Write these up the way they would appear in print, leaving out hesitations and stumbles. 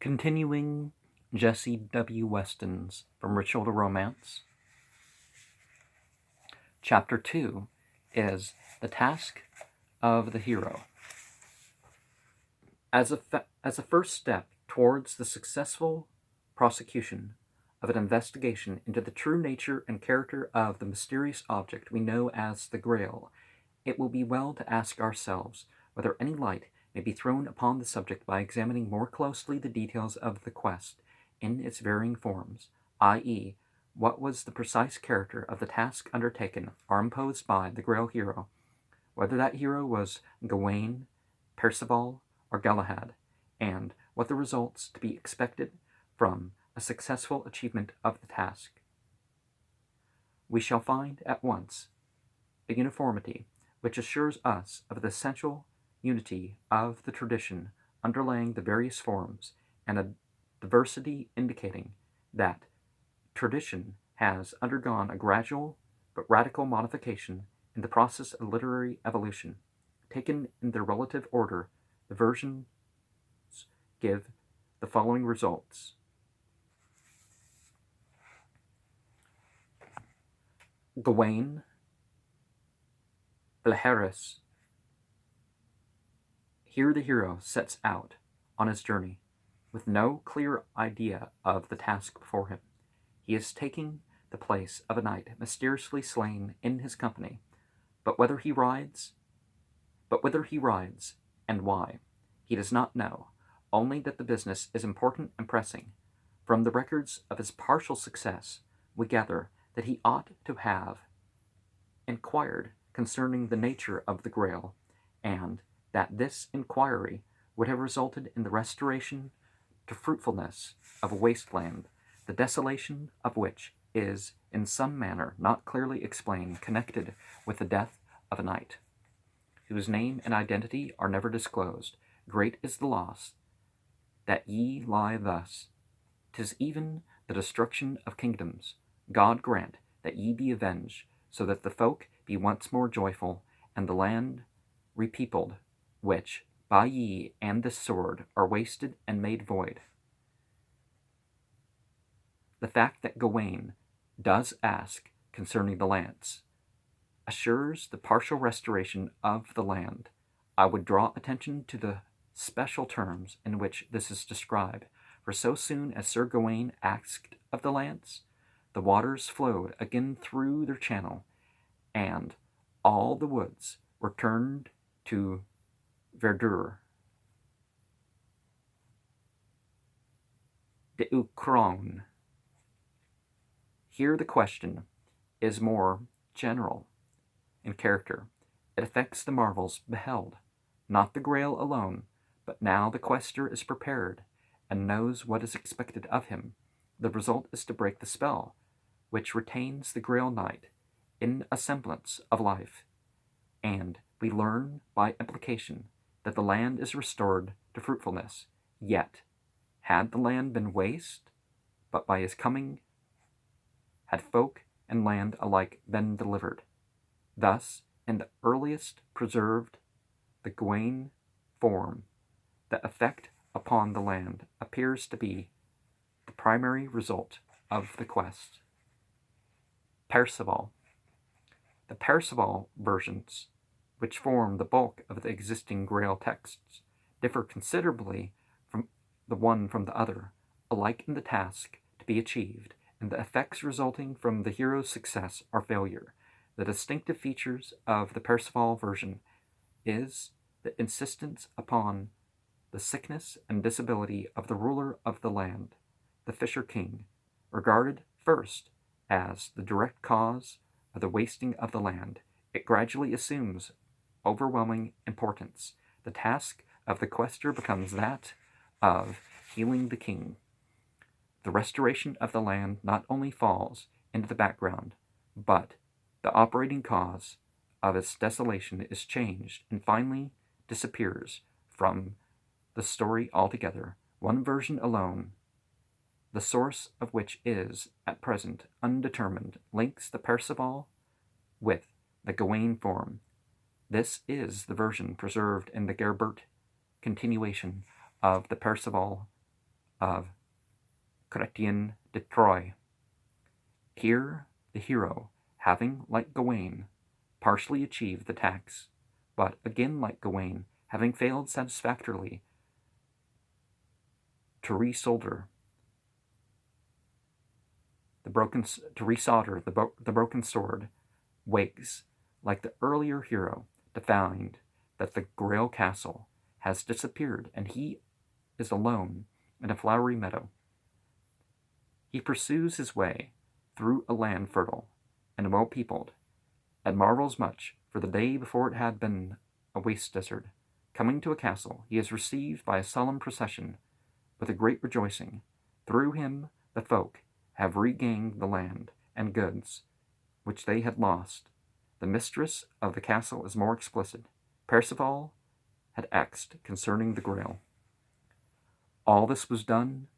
Continuing Jessie W. Weston's From Ritual to Romance. Chapter 2 is The Task of the Hero. As a first step towards the successful prosecution of an investigation into the true nature and character of the mysterious object we know as the Grail, it will be well to ask ourselves whether any light may be thrown upon the subject by examining more closely the details of the quest in its varying forms, i.e., what was the precise character of the task undertaken or imposed by the Grail hero, whether that hero was Gawain, Percival, or Galahad, and what the results to be expected from a successful achievement of the task. We shall find at once a uniformity which assures us of the essential unity of the tradition underlying the various forms, and a diversity indicating that tradition has undergone a gradual but radical modification in the process of literary evolution. Taken in their relative order, the versions give the following results. Gawain, Blaheris. Here the hero sets out on his journey with no clear idea of the task before him. He is taking the place of a knight mysteriously slain in his company, but whither he rides and why, he does not know, only that the business is important and pressing. From the records of his partial success, we gather that he ought to have inquired concerning the nature of the Grail, and that this inquiry would have resulted in the restoration to fruitfulness of a wasteland, the desolation of which is in some manner not clearly explained, connected with the death of a knight, whose name and identity are never disclosed. Great is the loss that ye lie thus. 'Tis even the destruction of kingdoms. God grant that ye be avenged, so that the folk be once more joyful, and the land repeopled, which by ye and this sword are wasted and made void. The fact that Gawain does ask concerning the lance assures the partial restoration of the land. I would draw attention to the special terms in which this is described, for so soon as Sir Gawain asked of the lance, the waters flowed again through their channel, and all the woods were turned to verdure. De Ukron. Here the question is more general in character. It affects the marvels beheld, not the Grail alone, but now the quester is prepared and knows what is expected of him. The result is to break the spell, which retains the Grail Knight in a semblance of life, and we learn by implication that the land is restored to fruitfulness. Yet, had the land been waste, but by his coming had folk and land alike been delivered. Thus, in the earliest preserved the Gawain form, the effect upon the land appears to be the primary result of the quest. Percival. The Percival versions, which form the bulk of the existing Grail texts, differ considerably from the one from the other, alike in the task to be achieved, and the effects resulting from the hero's success or failure. The distinctive features of the Percival version is the insistence upon the sickness and disability of the ruler of the land, the Fisher King, regarded first as the direct cause of the wasting of the land. It gradually assumes overwhelming importance. The task of the quester becomes that of healing the king. The restoration of the land not only falls into the background, but the operating cause of its desolation is changed and finally disappears from the story altogether. One version alone, the source of which is, at present, undetermined, links the Percival with the Gawain form. This is the version preserved in the Gerbert continuation of the Percival of Chrétien de Troyes. Here the hero, having, like Gawain, partially achieved the task, but again like Gawain, having failed satisfactorily to resolder the broken sword, wakes, like the earlier hero, to find that the Grail Castle has disappeared and he is alone in a flowery meadow. He pursues his way through a land fertile and well peopled, and marvels much, for the day before it had been a waste desert. Coming to a castle, he is received by a solemn procession with a great rejoicing. Through him the folk have regained the land and goods which they had lost. The mistress of the castle is more explicit. Perceval had asked concerning the Grail. All this was done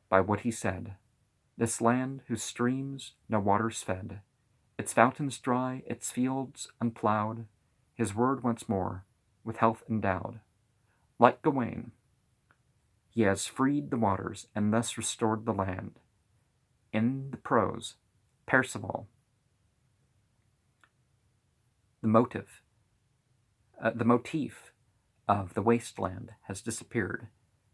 by what he said. This land whose streams no waters fed, its fountains dry, its fields unplowed, his word once more with health endowed. Like Gawain, he has freed the waters and thus restored the land. In the prose, Perceval, the motif of the wasteland has disappeared.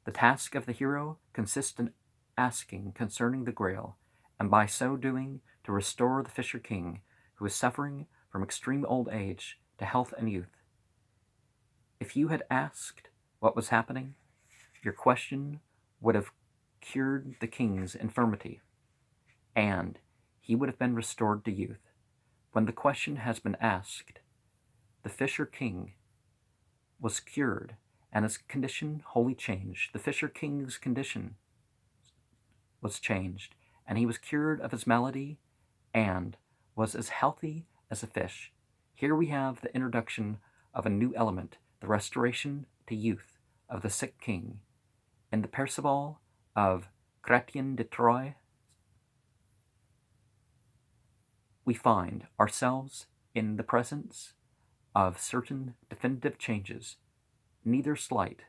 The task of the hero consists in asking concerning the Grail, and by so doing to restore the Fisher King, who is suffering from extreme old age, to health and youth. If you had asked what was happening, your question would have cured the king's infirmity, and he would have been restored to youth. When the question has been asked, the Fisher King was cured, and his condition wholly changed. The Fisher King's condition was changed, and he was cured of his malady, and was as healthy as a fish. Here we have the introduction of a new element, the restoration to youth of the sick king. In the Perceval of Chrétien de Troyes, we find ourselves in the presence of certain definitive changes, neither slight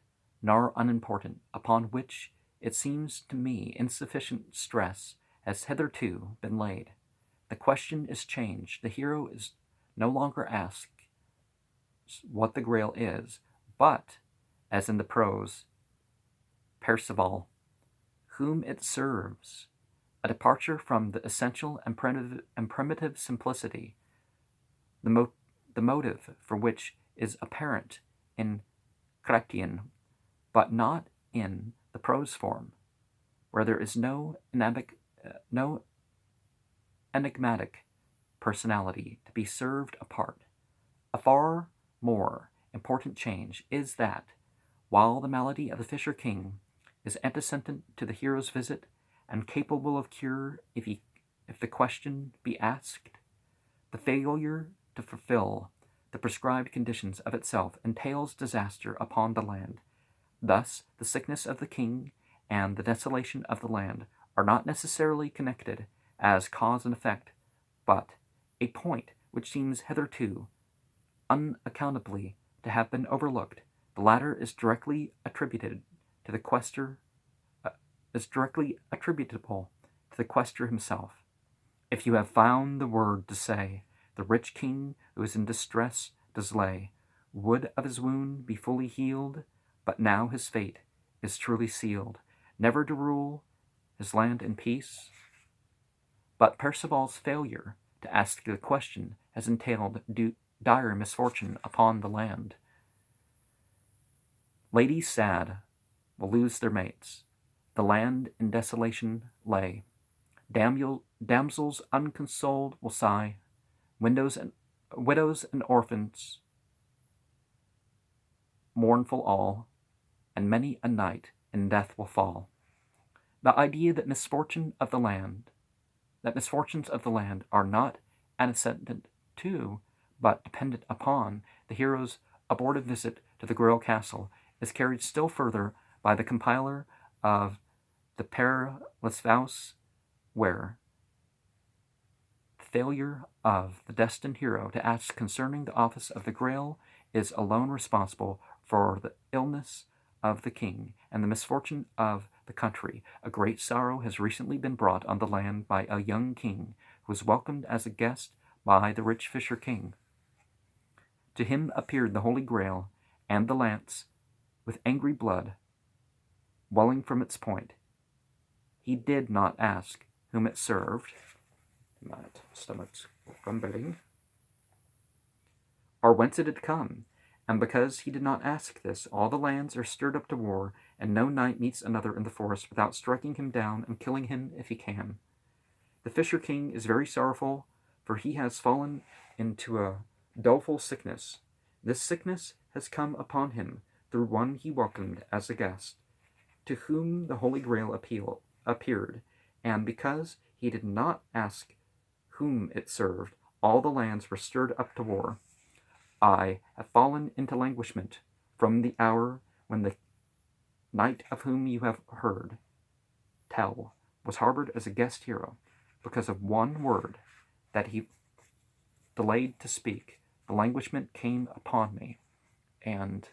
nor unimportant, upon which it seems to me insufficient stress has hitherto been laid. The question is changed. The hero is no longer asked what the Grail is, but, as in the prose, Perceval, whom it serves, a departure from the essential and primitive simplicity, the motive for which is apparent in Chrétien, but not in the prose form, where there is no enigmatic personality to be served apart. A far more important change is that, while the malady of the Fisher King is antecedent to the hero's visit and capable of cure if the question be asked, the failure to fulfill the prescribed conditions of itself entails disaster upon the land. Thus, the sickness of the king and the desolation of the land are not necessarily connected as cause and effect, but a point which seems hitherto unaccountably to have been overlooked. The latter is directly attributable to the quester himself. If you have found the word to say, the rich king who is in distress does lay, would of his wound be fully healed, but now his fate is truly sealed, never to rule his land in peace. But Perceval's failure to ask the question has entailed dire misfortune upon the land. Ladies sad will lose their mates. The land in desolation lay. Damsels unconsoled will sigh. Widows and orphans mournful all, and many a night in death will fall. The idea that misfortunes of the land are not antecedent to, but dependent upon, the hero's abortive visit to the Grail Castle is carried still further by the compiler of the Père Lesvaus, where the failure of the destined hero to ask concerning the office of the Grail is alone responsible for the illness of the king and the misfortune of the country, a great sorrow has recently been brought on the land by a young king, who was welcomed as a guest by the rich fisher king. To him appeared the Holy Grail, and the lance, with angry blood welling from its point. He did not ask whom it served. My stomach's rumbling. Or whence it had come. And because he did not ask this, all the lands are stirred up to war, and no knight meets another in the forest without striking him down and killing him if he can. The Fisher King is very sorrowful, for he has fallen into a doleful sickness. This sickness has come upon him through one he welcomed as a guest, to whom the Holy Grail appeared, and because he did not ask whom it served, all the lands were stirred up to war. I have fallen into languishment from the hour when the knight of whom you have heard tell was harbored as a guest hero, because of one word that he delayed to speak. The languishment came upon me, and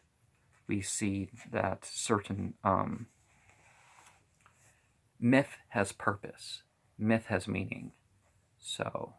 we see that certain myth has purpose, myth has meaning. So